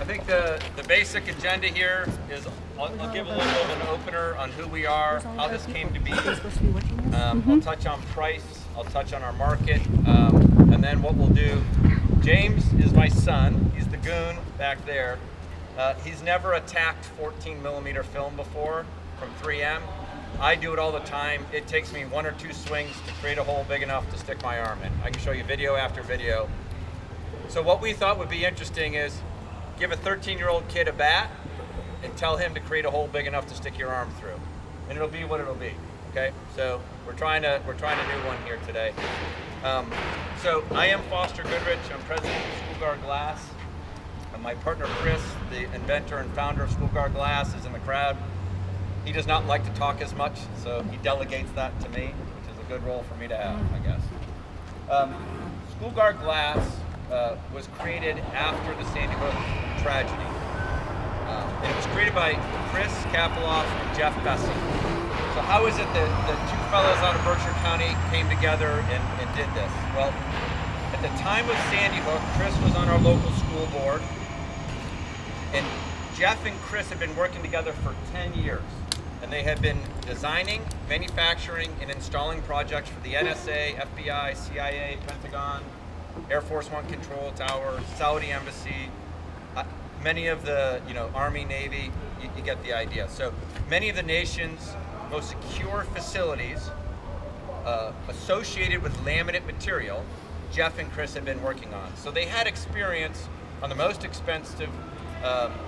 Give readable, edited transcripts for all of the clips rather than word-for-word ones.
I think the basic agenda here is I'll give a little bit of an opener on who we are, how this came to be. I'll touch on price, I'll touch on our market, and then what we'll do. James is my son. He's the goon back there. He's never attacked 14 millimeter film before from 3M. I do it all the time. It takes me 1 or 2 swings to create a hole big enough to stick my arm in. I can show you video after video. So what we thought would be interesting is give a 13-year-old kid a bat and tell him to create a hole big enough to stick your arm through. And it'll be what it'll be, okay? So we're trying to do one here today. So I am Foster Goodrich. I'm president of Schoolguard Glass. And my partner Chris, the inventor and founder of Schoolguard Glass, is in the crowd. He does not like to talk as much, so he delegates that to me, which is a good role for me to have, I guess. Schoolguard Glass was created after the Sandy Hook tragedy. And it was created by Chris Kapeloff and Jeff Bessie. So how is it that the two fellows out of Berkshire County came together and did this? Well, at the time of Sandy Hook, Chris was on our local school board, and Jeff and Chris had been working together for 10 years. And they had been designing, manufacturing, and installing projects for the NSA, FBI, CIA, Pentagon, Air Force One Control Tower, Saudi Embassy, many of the, Army, Navy, you get the idea. So many of the nation's most secure facilities associated with laminate material, Jeff and Chris had been working on. So they had experience on the most expensive,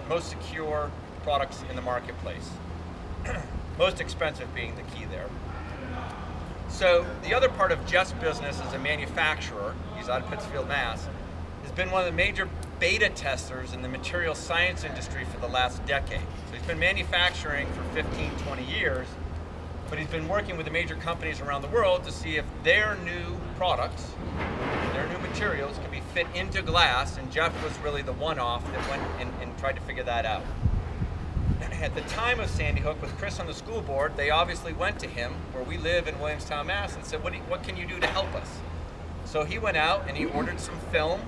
most secure products in the marketplace. Most expensive being the key there. So the other part of Jeff's business as a manufacturer, he's out of Pittsfield, Mass, has been one of the major beta testers in the material science industry for the last decade. So he's been manufacturing for 15, 20 years, but he's been working with the major companies around the world to see if their new products, their new materials can be fit into glass, and Jeff was really the one-off that went and tried to figure that out. At the time of Sandy Hook, with Chris on the school board, they obviously went to him, where we live in Williamstown, Mass, and said, what can you do to help us? So he went out and he ordered some film.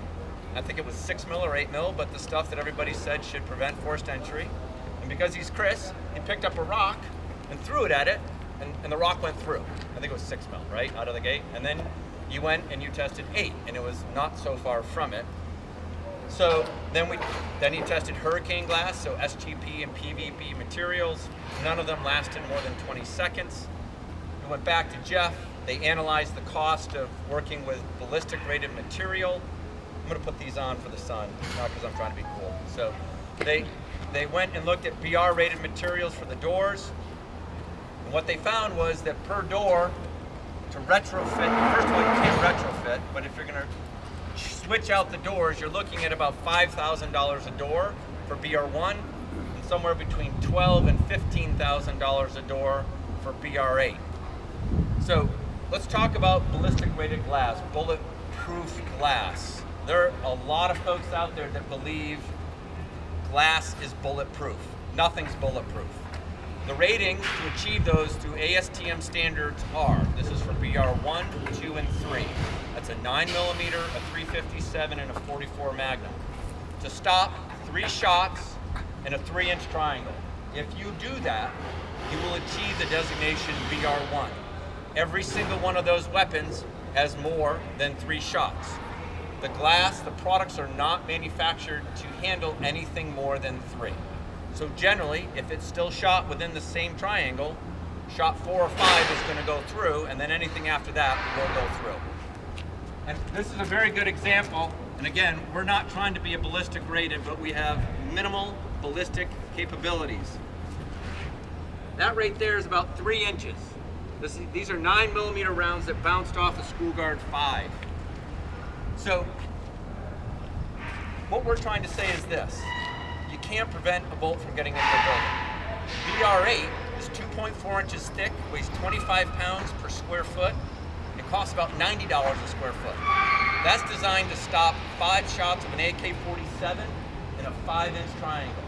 I think it was 6 mil or 8 mil, but the stuff that everybody said should prevent forced entry. And because he's Chris, he picked up a rock and threw it at it, and the rock went through. I think it was 6 mil, right, out of the gate. And then you went and you tested 8, and it was not so far from it. So then he tested hurricane glass, so SGP and PVB materials. None of them lasted more than 20 seconds. We went back to Jeff. They analyzed the cost of working with ballistic rated material. I'm gonna put these on for the sun, not because I'm trying to be cool. So they went and looked at BR rated materials for the doors. And what they found was that per door, to retrofit, first of all, you can't retrofit, but if you're gonna switch out the doors, you're looking at about $5,000 a door for BR1, and somewhere between $12,000 and $15,000 a door for BR8. So let's talk about ballistic rated glass, bulletproof glass. There are a lot of folks out there that believe glass is bulletproof. Nothing's bulletproof. The ratings to achieve those through ASTM standards are, this is for BR1, 2, and 3. That's a 9 millimeter, a 357, and a 44 Magnum. To stop 3 shots in a 3-inch triangle. If you do that, you will achieve the designation BR1. Every single one of those weapons has more than 3 shots. The glass, the products are not manufactured to handle anything more than 3. So generally, if it's still shot within the same triangle, shot 4 or 5 is going to go through, and then anything after that will go through. And this is a very good example, and again, we're not trying to be a ballistic rated, but we have minimal ballistic capabilities. That right there is about 3 inches. These are 9 millimeter rounds that bounced off a Schoolguard 5. So, what we're trying to say is this. You can't prevent a bolt from getting into a building. BR8 is 2.4 inches thick, weighs 25 pounds per square foot, and costs about $90 a square foot. That's designed to stop 5 shots of an AK-47 in a 5-inch triangle.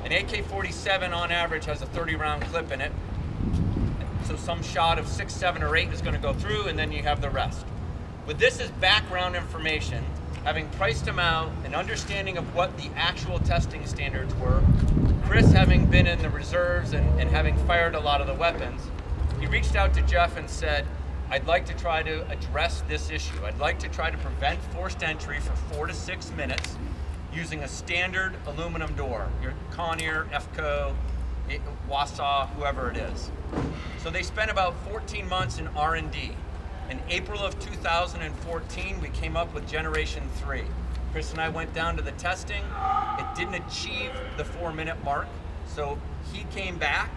An AK-47 on average has a 30-round clip in it, so some shot of 6, 7, or 8 is going to go through, and then you have the rest. With this as background information, having priced them out, an understanding of what the actual testing standards were, Chris having been in the reserves and having fired a lot of the weapons, he reached out to Jeff and said, I'd like to try to address this issue. I'd like to try to prevent forced entry for 4 to 6 minutes using a standard aluminum door, your Conair, EFCO, Wausau, whoever it is. So they spent about 14 months in R&D. In April of 2014, we came up with Generation 3. Chris and I went down to the testing. It didn't achieve the 4-minute mark, so he came back,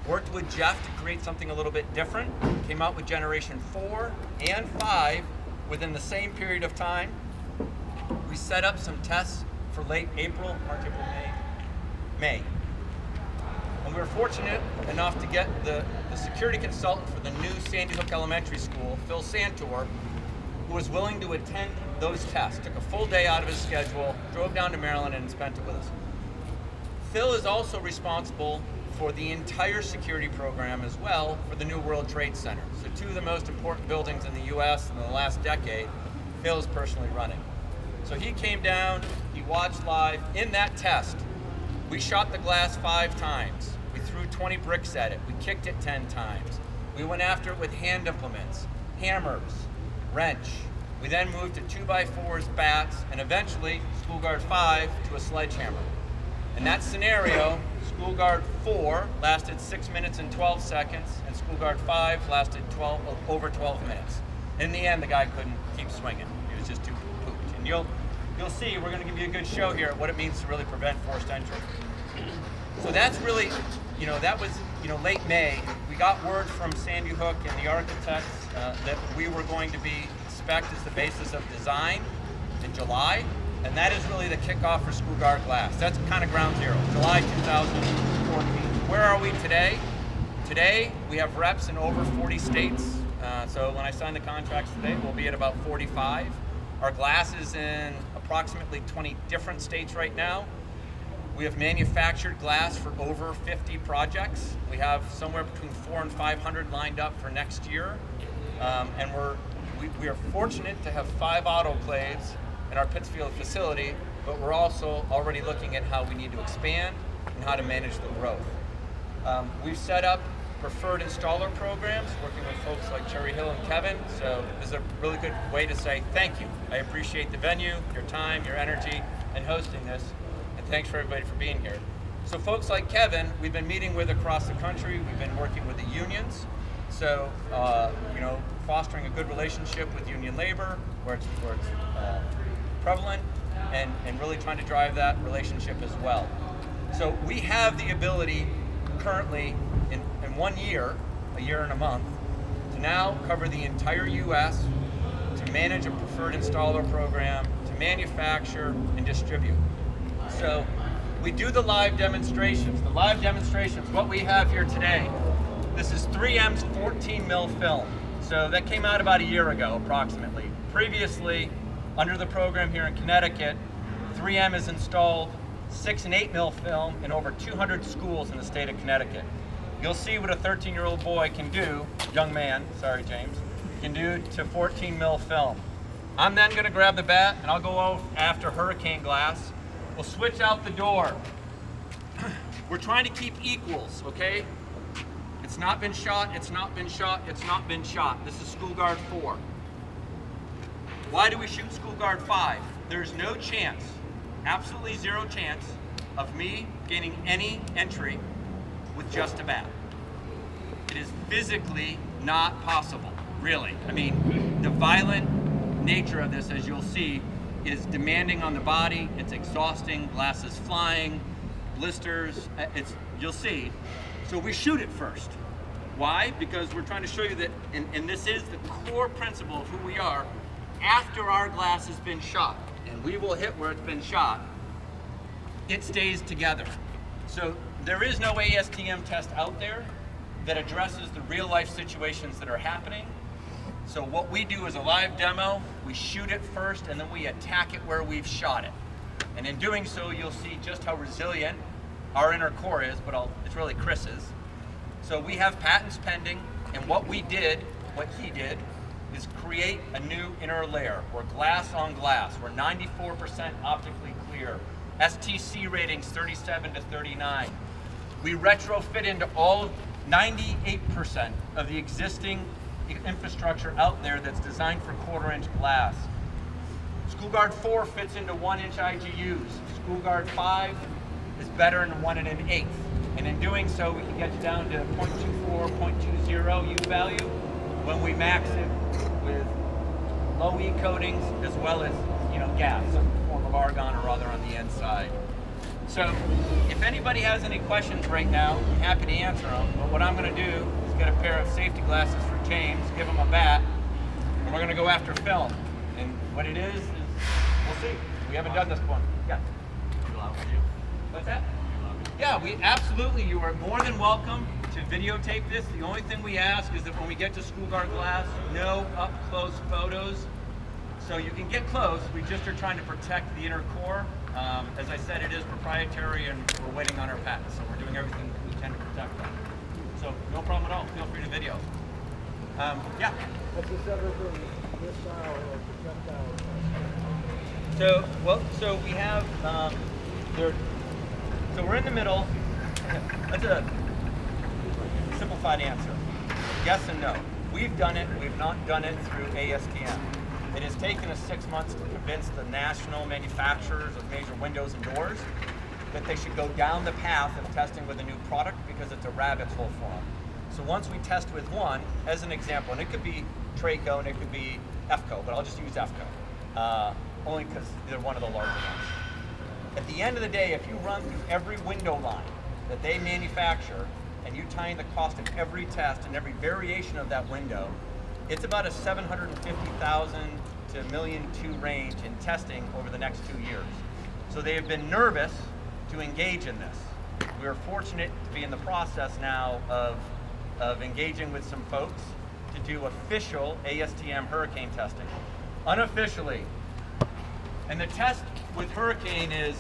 worked with Jeff to create something a little bit different, came out with Generation 4 and 5 within the same period of time. We set up some tests for late April, March, April, May. And we were fortunate enough to get the security consultant for the new Sandy Hook Elementary School, Phil Santor, who was willing to attend those tests. Took a full day out of his schedule, drove down to Maryland and spent it with us. Phil is also responsible for the entire security program as well for the new World Trade Center. So 2 of the most important buildings in the US in the last decade, Phil is personally running. So he came down, he watched live. In that test, we shot the glass 5 times. We threw 20 bricks at it. We kicked it 10 times. We went after it with hand implements, hammers, wrench. We then moved to 2x4s, bats, and eventually School Guard 5 to a sledgehammer. In that scenario, School Guard 4 lasted 6 minutes and 12 seconds, and School Guard 5 lasted over 12 minutes. In the end, the guy couldn't keep swinging. He was just too pooped. And you'll see, we're going to give you a good show here of what it means to really prevent forced entry. So that's really, that was, late May. We got word from Sandy Hook and the architects that we were going to be spec'd as the basis of design in July, and that is really the kickoff for School Guard Glass. That's kind of ground zero, July 2014. Where are we today? Today, we have reps in over 40 states. So when I sign the contracts today, we'll be at about 45. Our glass is in approximately 20 different states right now. We have manufactured glass for over 50 projects. We have somewhere between 400 and 500 lined up for next year. And we are fortunate to have 5 autoclaves in our Pittsfield facility, but we're also already looking at how we need to expand and how to manage the growth. We've set up preferred installer programs, working with folks like Cherry Hill and Kevin. So this is a really good way to say thank you. I appreciate the venue, your time, your energy, and hosting this. And thanks for everybody for being here. So folks like Kevin, we've been meeting with across the country. We've been working with the unions. So, fostering a good relationship with union labor, where it's prevalent, and really trying to drive that relationship as well. So we have the ability currently in 1 year, a year and a month, to now cover the entire US, to manage a preferred installer program, to manufacture and distribute. So we do the live demonstrations. The live demonstrations, what we have here today, this is 3M's 14 mil film. So that came out about a year ago, approximately. Previously, under the program here in Connecticut, 3M has installed 6 and 8 mil film in over 200 schools in the state of Connecticut. You'll see what a 13-year-old boy can do, young man, sorry James, can do to 14 mil film. I'm then gonna grab the bat and I'll go after hurricane glass. We'll switch out the door. We're trying to keep equals, okay? It's not been shot, it's not been shot, it's not been shot. This is School Guard 4. Why do we shoot School Guard 5? There's no chance, absolutely zero chance, of me gaining any entry with just a bat. It is physically not possible, really. I mean, the violent nature of this, as you'll see, is demanding on the body, it's exhausting, glass is flying, blisters, you'll see. So we shoot it first. Why? Because we're trying to show you that, and this is the core principle of who we are, after our glass has been shot, and we will hit where it's been shot, it stays together. So there is no ASTM test out there that addresses the real life situations that are happening. So what we do is a live demo, we shoot it first, and then we attack it where we've shot it. And in doing so, you'll see just how resilient our inner core is, but it's really Chris's. So we have patents pending, and what he did, is create a new inner layer. We're glass on glass. We're 94% optically clear. STC ratings 37 to 39. We retrofit into all 98% of the existing infrastructure out there that's designed for 1/4-inch glass. SchoolGuard 4 fits into 1-inch IGUs. SchoolGuard 5 is better in 1 1/8. And in doing so, we can get you down to 0.24, 0.20 U value when we max it with low E coatings as well as gas, some form of argon or other on the inside. So if anybody has any questions right now, I'm happy to answer them. But what I'm going to do is get a pair of safety glasses for James, give him a bat, and we're going to go after film. And what it is we'll see. We haven't done this one. Yeah. What's that? Yeah, we absolutely. You are more than welcome to videotape this. The only thing we ask is that when we get to SchoolGuard glass, no up-close photos. So you can get close. We just are trying to protect the inner core. As I said, it is proprietary, and we're waiting on our patent, so we're doing everything we can to protect them. So no problem at all. Feel free to video. Yeah. What's this ever from missile or projectile? So we have so we're in the middle. That's a simplified answer. Yes and no. We've done it. We've not done it through ASTM. It has taken us 6 months to convince the national manufacturers of major windows and doors that they should go down the path of testing with a new product because it's a rabbit's hole for them. So once we test with one, as an example, and it could be Traco and it could be EFCO, but I'll just use EFCO, only because they're one of the larger ones. At the end of the day, if you run through every window line that they manufacture and you tie in the cost of every test and every variation of that window, it's about a $750,000 to $1.2 million range in testing over the next 2 years. So they have been nervous to engage in this. We are fortunate to be in the process now of engaging with some folks to do official ASTM hurricane testing. Unofficially. And the test with hurricane is,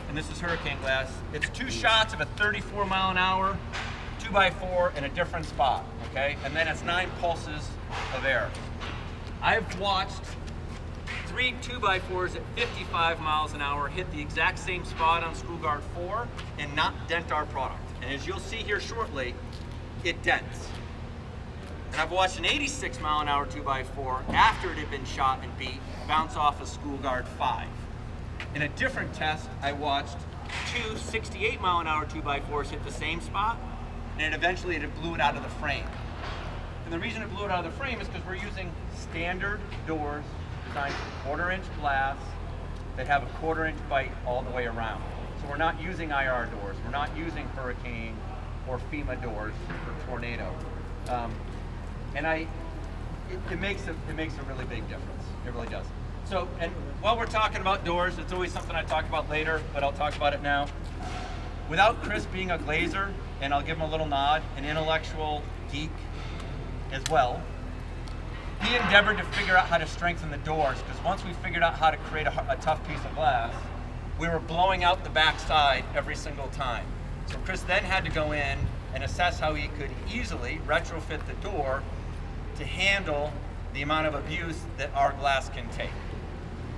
and this is hurricane glass, it's 2 shots of a 34 mile an hour 2x4 in a different spot, okay? And then it's 9 pulses of air. I've watched 3 2x4s at 55 miles an hour hit the exact same spot on SchoolGuard 4 and not dent our product. And as you'll see here shortly, it dents. And I've watched an 86 mile an hour 2x4 after it had been shot and beat bounce off of SchoolGuard 5. In a different test, I watched 2 68 mile an hour 2x4s hit the same spot, and eventually it blew it out of the frame. And the reason it blew it out of the frame is because we're using standard doors designed for 1/4-inch glass that have a 1/4-inch bite all the way around. So we're not using IR doors, we're not using hurricane or FEMA doors for tornado. And it makes a really big difference. It really does. So, and while we're talking about doors, it's always something I talk about later, but I'll talk about it now. Without Chris being a glazer, and I'll give him a little nod, an intellectual geek as well, he endeavored to figure out how to strengthen the doors, because once we figured out how to create a tough piece of glass, we were blowing out the back side every single time. So Chris then had to go in and assess how he could easily retrofit the door to handle the amount of abuse that our glass can take.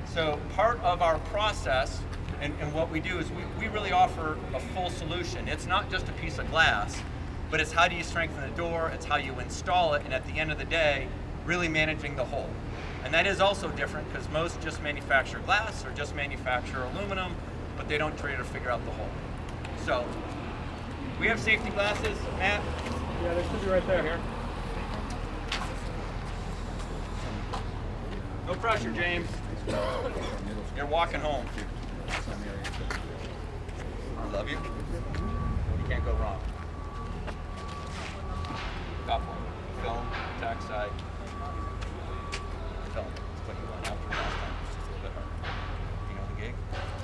So part of our process and what we do is we really offer a full solution. It's not just a piece of glass, but it's how do you strengthen the door, it's how you install it, and at the end of the day, really managing the whole. And that is also different because most just manufacture glass or just manufacture aluminum, but they don't try to figure out the whole. So we have safety glasses, Matt? Yeah, they should be right there. Here. No pressure, James. You're walking home. I love you. You can't go wrong. Couple. Film, tack side. Film. That's what you went after last time. It's just a little bit harder. You know the gig?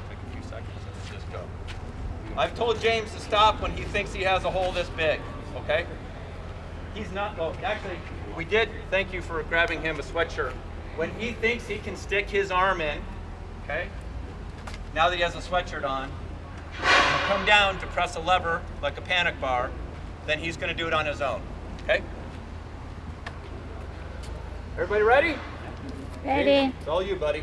Take a few seconds and then just go. I've told James to stop when he thinks he has a hole this big, okay? He's not, well, actually, we did, thank you for grabbing him a sweatshirt. When he thinks he can stick his arm in, okay? Now that he has a sweatshirt on, and come down to press a lever like a panic bar, then he's gonna do it on his own, okay? Everybody ready? Ready. It's all you, buddy.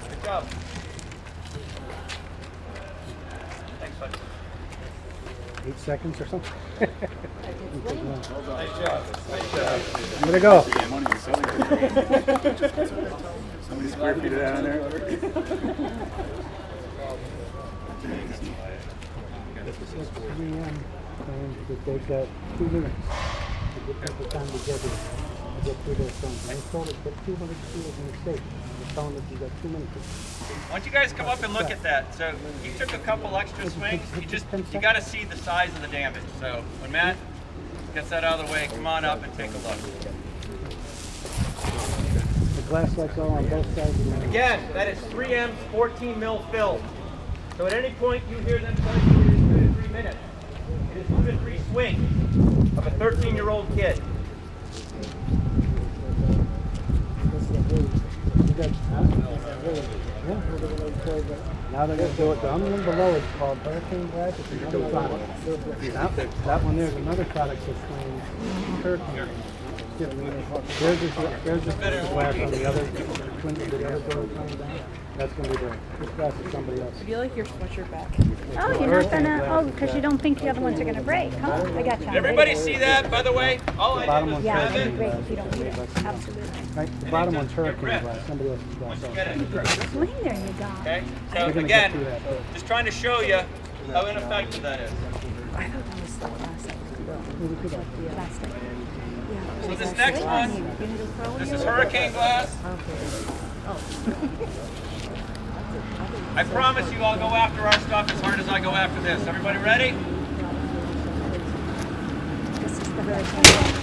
Good job. Thanks, buddy. 8 seconds or something. Nice job. Nice job. I'm gonna go. Somebody square feet it out in there. This is 3 a.m. and they've got 2 minutes to get people time together to get through their songs. And they told us that 200 students in the state. They're telling us you got 2 minutes. Why don't you guys come up and look at that? So he took a couple extra swings. You got to see the size of the damage. So when Matt gets that out of the way, come on up and take a look. The glass lights all on both sides of the Again, that is 3M's 14 mil film. So at any point you hear them tell you it is 2 to 3 minutes. It is 2 to 3 swings of a 13-year-old kid. Now they're going to do it. The other one below is called Hurricane Glass. It's another product. That one there's another product that's named Hurricane. There's just glass on the other twin, the other door coming down. That's going to be there. This glass is somebody else. I feel like your sweatshirt back. Oh, you're not gonna. Oh, because you don't think the other ones are gonna break. Huh? I got you. Did everybody see that, by the way? All I did was Yeah, it's grab gonna it. break if you don't need it. Absolutely. Right? The bottom one's Hurricane Glass. Somebody else's glass. Get it. Swing there, you go. Okay? They're So gonna get through again, that. just trying to show you how ineffective that is. I thought that was the plastic. Plastic. Yeah. So this next one, this is Hurricane Glass. I promise you I'll go after our stuff as hard as I go after this. Everybody ready? This is the hurricane glass.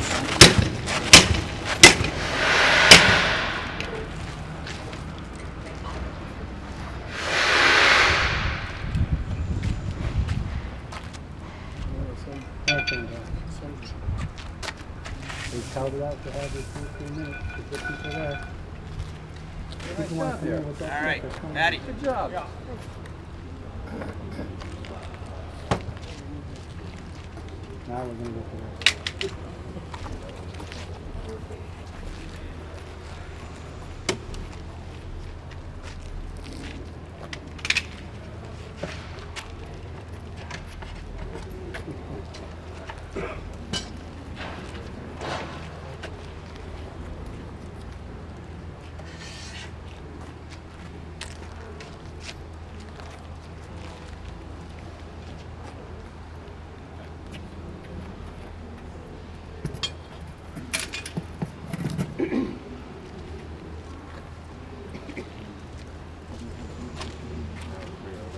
Hurricane Glass. They touted out to have this 15 minutes to get people there. People want to come in with that. All right, stuff, that's coming. Maddie. Good job. Now we're going to go for this.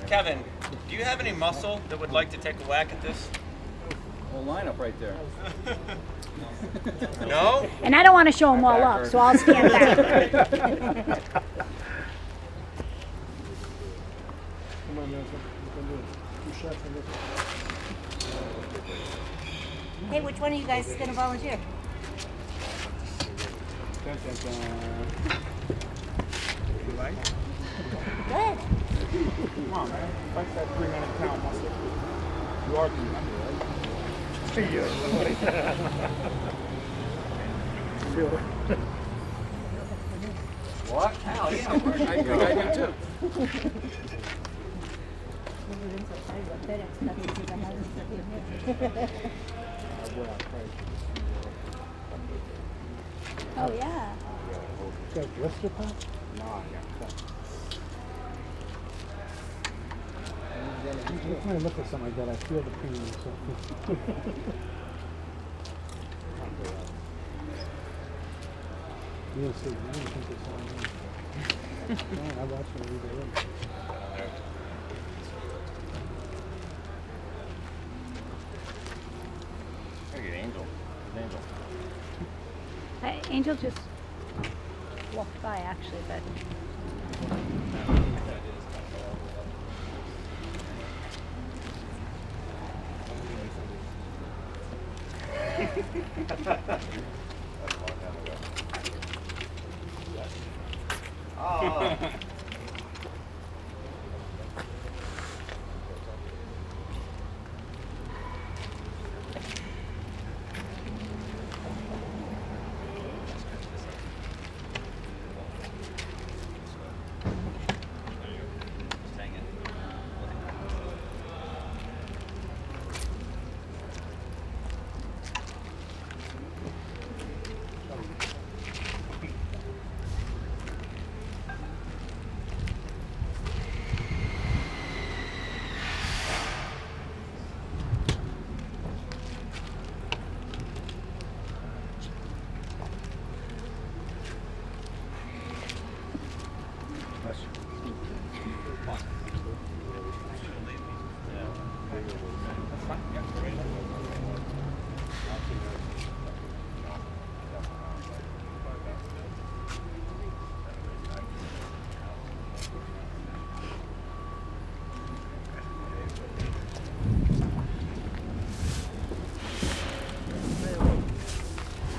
Kevin, do you have any muscle that would like to take a whack at this? Whole lineup right there. No? And I don't want to show them all up, so I'll stand back. Come on, man. You can do it. 2 shots on this. Hey, which one of you guys is going to volunteer? Dun, dun, dun. You like? Good. Come on, man. Like that 300-pound muscle. You are 300, right? What? Hell yeah, I think I do too. Oh yeah. Is that blister pop? No, I got that. Every time I look at something like that, I feel the pain in myself. You didn't see, you didn't think they saw me. No, I watched it every day. Gotta get Angel. Angel. Angel just walked by actually, but.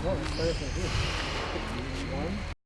Oh, that's better than this. 1.